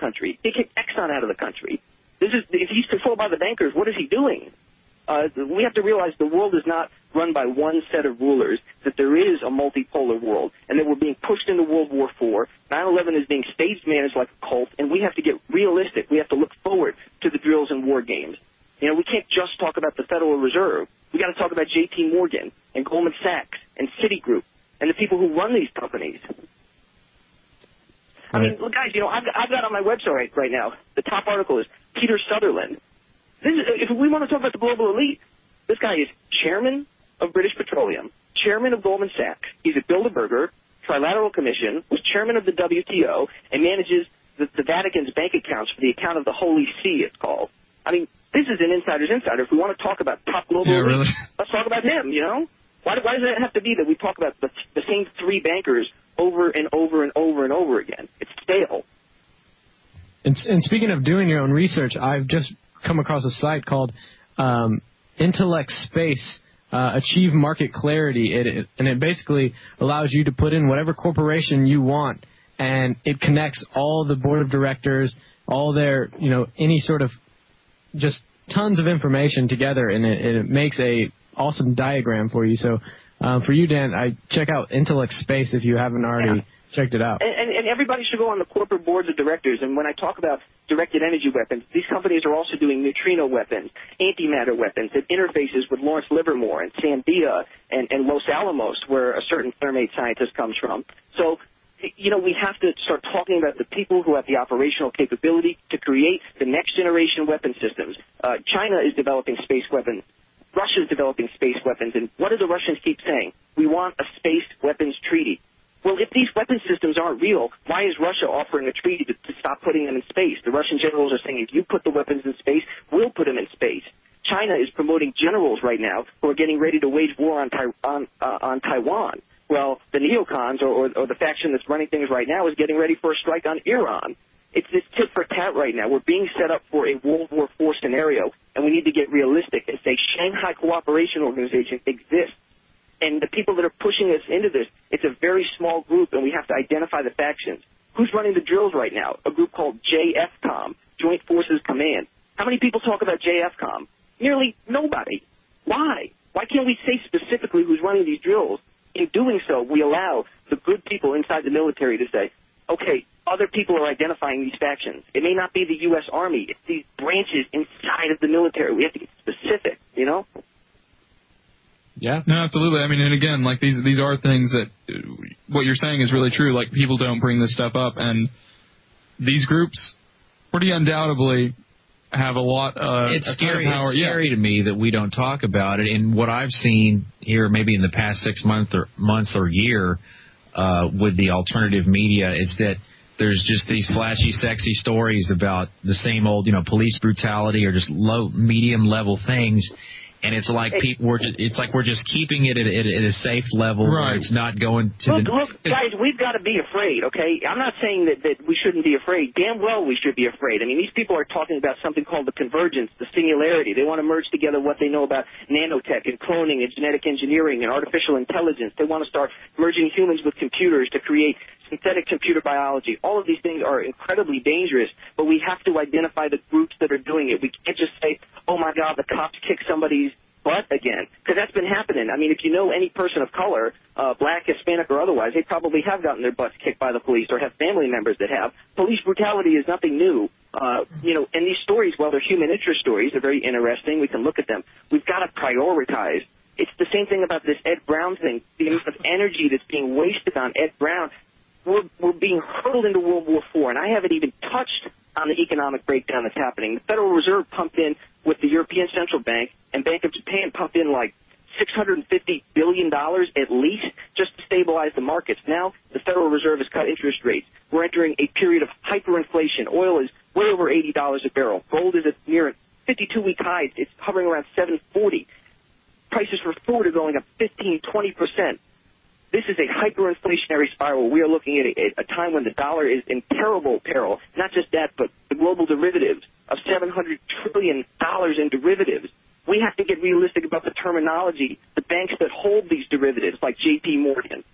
country. They kicked Exxon out of the country. If he's controlled by the bankers, what is he doing? We have to realize the world is not run by one set of rulers, that there is a multipolar world, and that we're being pushed into World War IV. 9/11 is being stage managed like a cult, and we have to get realistic. We have to look forward to the drills and war games. You know, we can't just talk about the Federal Reserve. We got to talk about J.P. Morgan and Goldman Sachs and Citigroup and the people who run these companies. I mean, look, guys, you know, I've got on my website right now, the top article is Peter Sutherland. If we want to talk about the global elite, this guy is chairman of British Petroleum, chairman of Goldman Sachs. He's a Bilderberger, Trilateral Commission, was chairman of the WTO, and manages the Vatican's bank accounts for the account of the Holy See, it's called. I mean, this is an insider's insider. If we want to talk about top global elite, really? Let's talk about him, you know? Why does it have to be that we talk about the same three bankers over and over and over and over again? It's stale. And speaking of doing your own research, I've just come across a site called Intellect Space, Achieve Market Clarity, and it basically allows you to put in whatever corporation you want, and it connects all the board of directors, all their, you know, any sort of just tons of information together, and it makes a awesome diagram for you. So for you, Dan, check out Intellect Space if you haven't already checked it out. And everybody should go on the corporate boards of directors. And when I talk about directed energy weapons, these companies are also doing neutrino weapons, antimatter weapons that interfaces with Lawrence Livermore and Sandia and Los Alamos, where a certain thermate scientist comes from. So, you know, we have to start talking about the people who have the operational capability to create the next generation weapon systems. China is developing space weapons. Russia is developing space weapons. And what do the Russians keep saying? We want a space weapons treaty. Well, if these weapon systems aren't real, why is Russia offering a treaty to stop putting them in space? The Russian generals are saying, if you put the weapons in space, we'll put them in space. China is promoting generals right now who are getting ready to wage war on Taiwan. Well, the neocons, or the faction that's running things right now, is getting ready for a strike on Iran. It's this tit for tat right now. We're being set up for a World War IV scenario, and we need to get realistic and say Shanghai Cooperation Organization exists. And the people that are pushing us into this, it's a very small group, and we have to identify the factions. Who's running the drills right now? A group called JFCOM, Joint Forces Command. How many people talk about JFCOM? Nearly nobody. Why? Why can't we say specifically who's running these drills? In doing so, we allow the good people inside the military to say, okay, other people are identifying these factions. It may not be the U.S. Army. It's these branches inside of the military. We have to get specific, you know? Yeah. No, absolutely. I mean, and again, like these are things that what you're saying is really true. Like, people don't bring this stuff up, and these groups pretty undoubtedly have a lot of power. It's scary to me that we don't talk about it. And what I've seen here, maybe in the past 6 months or year, with the alternative media, is that there's just these flashy, sexy stories about the same old, you know, police brutality or just low, medium level things. And it's like we're just keeping it at a safe level, right, where it's not going to. Look, guys, we've got to be afraid. Okay, I'm not saying that we shouldn't be afraid. Damn well, we should be afraid. I mean, these people are talking about something called the convergence, the singularity. They want to merge together what they know about nanotech and cloning and genetic engineering and artificial intelligence. They want to start merging humans with computers to create synthetic computer biology. All of these things are incredibly dangerous, but we have to identify the groups that are doing it. We can't just say, oh, my God, the cops kicked somebody's butt again, because that's been happening. I mean, if you know any person of color, black, Hispanic, or otherwise, they probably have gotten their butts kicked by the police or have family members that have. Police brutality is nothing new. You know, and these stories, while they're human interest stories, they're very interesting. We can look at them. We've got to prioritize. It's the same thing about this Ed Brown thing. The amount of energy that's being wasted on Ed Brown. We're being hurtled into World War IV, and I haven't even touched on the economic breakdown that's happening. The Federal Reserve pumped in with the European Central Bank, and Bank of Japan pumped in like $650 billion at least just to stabilize the markets. Now the Federal Reserve has cut interest rates. We're entering a period of hyperinflation. Oil is way over $80 a barrel. Gold is at near 52-week highs. It's hovering around $740. Prices for food are going up 15-20%. This is a hyperinflationary spiral. We are looking at a time when the dollar is in terrible peril. Not just that, but the global derivatives of $700 trillion in derivatives. We have to get realistic about the terminology. The banks that hold these derivatives, like J.P. Morgan.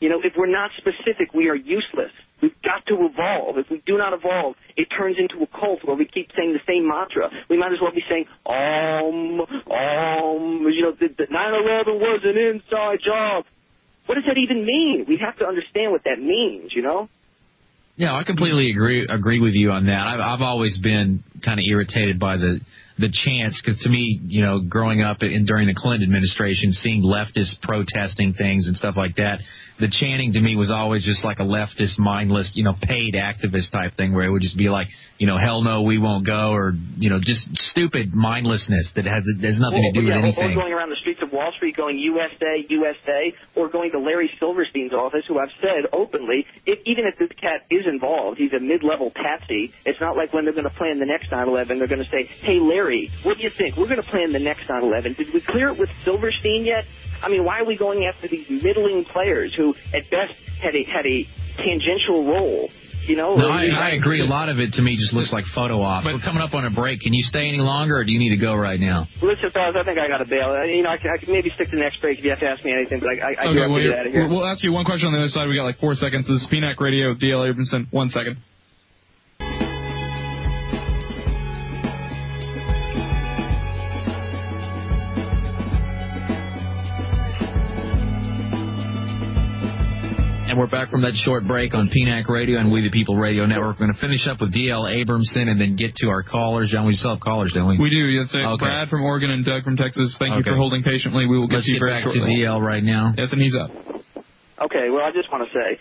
You know, if we're not specific, we are useless. We've got to evolve. If we do not evolve, it turns into a cult where we keep saying the same mantra. We might as well be saying, you know, the 9/11 was an inside job. What does that even mean? We have to understand what that means, you know? Yeah, I completely agree with you on that. I've always been kind of irritated by the chants, because to me, you know, growing up during the Clinton administration, seeing leftists protesting things and stuff like that, the chanting to me was always just like a leftist, mindless, you know, paid activist type thing, where it would just be like, you know, hell no, we won't go, or, you know, just stupid mindlessness that has nothing to do with anything. Or going around the streets of Wall Street going USA, USA, or going to Larry Silverstein's office, who I've said openly, even if this cat is involved, he's a mid-level patsy. It's not like when they're going to plan the next 9/11, they're going to say, hey, Larry, what do you think? We're going to plan the next 9/11. Did we clear it with Silverstein yet? I mean, why are we going after these middling players who, at best, had a tangential role? You know? No, I agree. A lot of it, to me, just looks like photo ops. We're coming up on a break. Can you stay any longer, or do you need to go right now? Listen, fellas, I think I got to bail. You know, I can maybe stick to the next break if you have to ask me anything, but I do have to get out of here. We'll ask you one question on the other side. We got like 4 seconds. This is PNAC Radio, D.L. Abramson. 1 second. We're back from that short break on PNAC Radio and We the People Radio Network. We're going to finish up with D.L. Abramson and then get to our callers. John, we still have callers, don't we? We do. Yes, okay. Brad from Oregon and Doug from Texas. Thank you for holding patiently. We will get to you very shortly. Let's get back to D.L. right now. Yes, and he's up. Okay, well, I just want to say,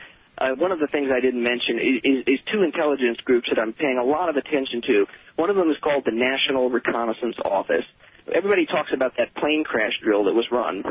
one of the things I didn't mention is two intelligence groups that I'm paying a lot of attention to. One of them is called the National Reconnaissance Office. Everybody talks about that plane crash drill that was run.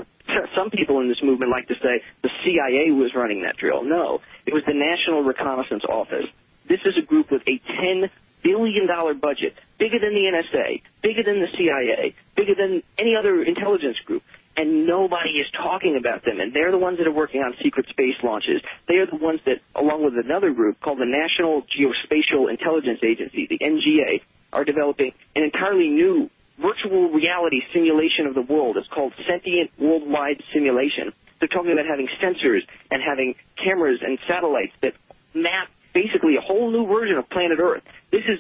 Some people in this movement like to say the CIA was running that drill. No, it was the National Reconnaissance Office. This is a group with a $10 billion budget, bigger than the NSA, bigger than the CIA, bigger than any other intelligence group. And nobody is talking about them. And they're the ones that are working on secret space launches. They are the ones that, along with another group called the National Geospatial Intelligence Agency, the NGA, are developing an entirely new virtual reality simulation of the world. It's called Sentient Worldwide Simulation. They're talking about having sensors and having cameras and satellites that map basically a whole new version of planet Earth. This is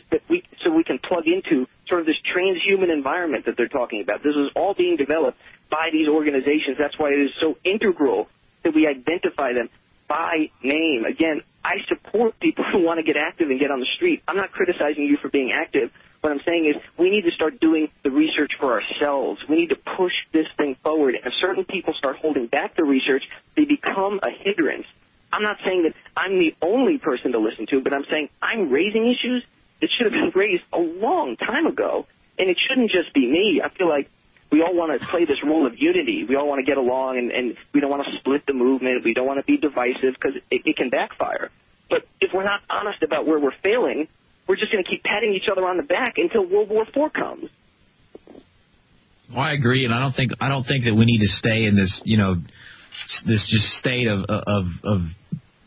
so we can plug into sort of this transhuman environment that they're talking about. This is all being developed by these organizations. That's why it is so integral that we identify them by name. Again, I support people who want to get active and get on the street. I'm not criticizing you for being active. What I'm saying is we need to start doing the research for ourselves. We need to push this thing forward. And if certain people start holding back the research, they become a hindrance. I'm not saying that I'm the only person to listen to, but I'm saying I'm raising issues that should have been raised a long time ago. And it shouldn't just be me. I feel like we all want to play this role of unity. We all want to get along, and we don't want to split the movement. We don't want to be divisive because it can backfire. But if we're not honest about where we're failing, we're just going to keep patting each other on the back until World War IV comes. Well, I agree, and I don't think that we need to stay in this, you know, this just state of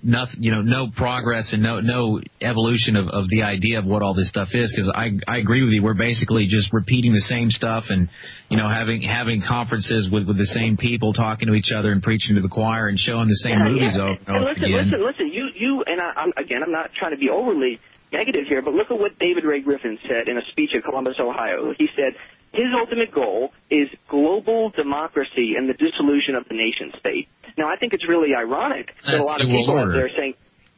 nothing, you know, no progress and no evolution of the idea of what all this stuff is. Because I agree with you. We're basically just repeating the same stuff and, you know, having conferences with the same people, talking to each other and preaching to the choir and showing the same movies over and over again. Listen. You and I'm not trying to be overly negative here, but look at what David Ray Griffin said in a speech at Columbus, Ohio. He said his ultimate goal is global democracy and the dissolution of the nation state. Now, I think it's really ironic that a lot of people out there are saying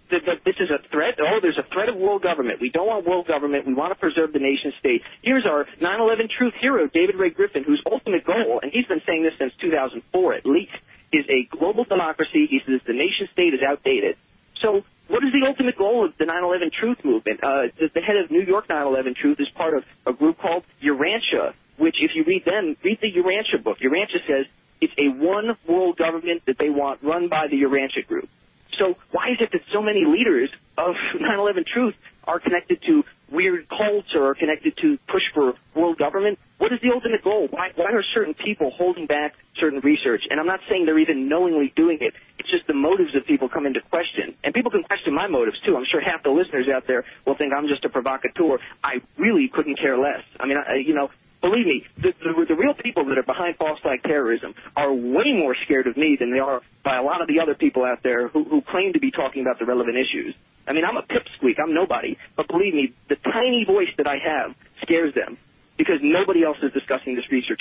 that this is a threat. Oh, there's a threat of world government. We don't want world government. We want to preserve the nation state. Here's our 9/11 truth hero, David Ray Griffin, whose ultimate goal, and he's been saying this since 2004 at least, is a global democracy. He says the nation state is outdated. So what is the ultimate goal of the 9/11 Truth movement? The head of New York 9/11 Truth is part of a group called Urantia, which if you read the Urantia book. Urantia says it's a one world government that they want run by the Urantia group. So why is it that so many leaders of 9/11 Truth are connected to weird cults or are connected to push for world government? What is the ultimate goal? Why are certain people holding back certain research? And I'm not saying they're even knowingly doing it. It's just the motives of people come into question. And people can question my motives, too. I'm sure half the listeners out there will think I'm just a provocateur. I really couldn't care less. I mean, Believe me, the real people that are behind false flag terrorism are way more scared of me than they are by a lot of the other people out there who claim to be talking about the relevant issues. I mean, I'm a pipsqueak. I'm nobody. But believe me, the tiny voice that I have scares them because nobody else is discussing this research.